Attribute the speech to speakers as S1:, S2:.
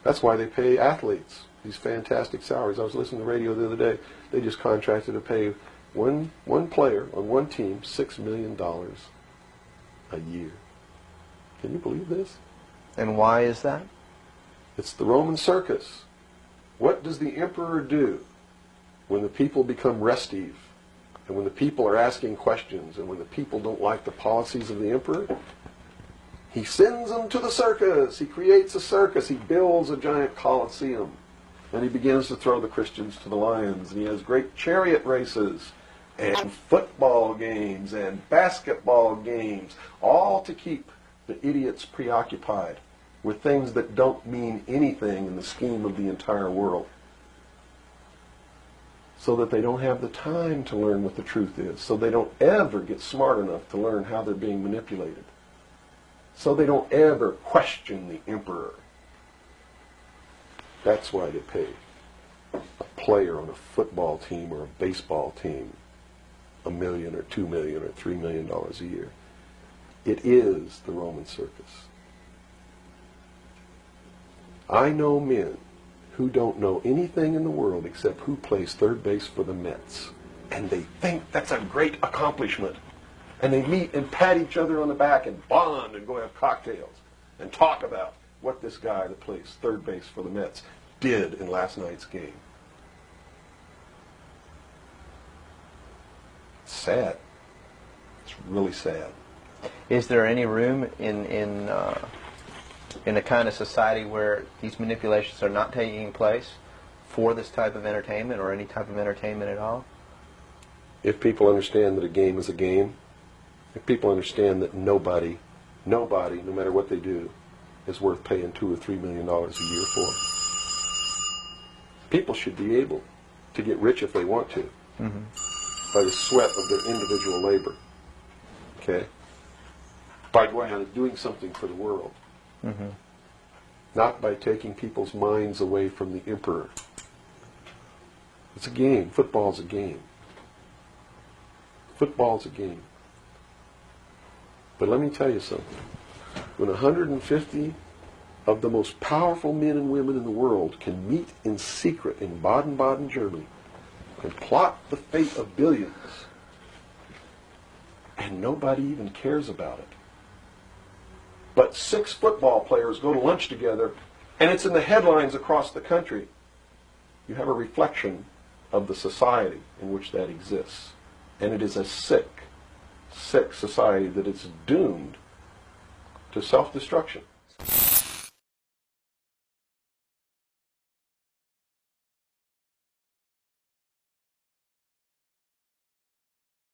S1: That's why they pay athletes these fantastic salaries. I was listening to the radio the other day. They just contracted to pay one player on one team $6 million a year. Can you believe this?
S2: And why is that?
S1: It's the Roman circus. What does the emperor do when the people become restive, and when the people are asking questions, and when the people don't like the policies of the emperor? He sends them to the circus. He creates a circus. He builds a giant coliseum. And he begins to throw the Christians to the lions. And he has great chariot races and football games and basketball games, all to keep the idiots preoccupied with things that don't mean anything in the scheme of the entire world, so that they don't have the time to learn what the truth is, so they don't ever get smart enough to learn how they're being manipulated, so they don't ever question the emperor. That's why they pay a player on a football team or a baseball team $1 million or $2 million or $3 million a year. It is the Roman circus. I know men who don't know anything in the world except who plays third base for the Mets. And they think that's a great accomplishment. And they meet and pat each other on the back and bond and go have cocktails and talk about what this guy that plays third base for the Mets did in last night's game. It's sad. It's really sad.
S2: Is there any room in a kind of society where these manipulations are not taking place for this type of entertainment, or any type of entertainment at all?
S1: If people understand that a game is a game, if people understand that nobody, no matter what they do, is worth paying $2 or $3 million a year for, people should be able to get rich if they want to, by the sweat of their individual labor. Okay? By going out and doing something for the world. Not by taking people's minds away from the emperor. It's a game. Football's a game. Football's a game. But let me tell you something. When 150 of the most powerful men and women in the world can meet in secret in Baden-Baden, Germany, and plot the fate of billions, and nobody even cares about it, but 6 football players go to lunch together, and it's in the headlines across the country, you have a reflection of the society in which that exists. And it is a sick society that is doomed to self-destruction.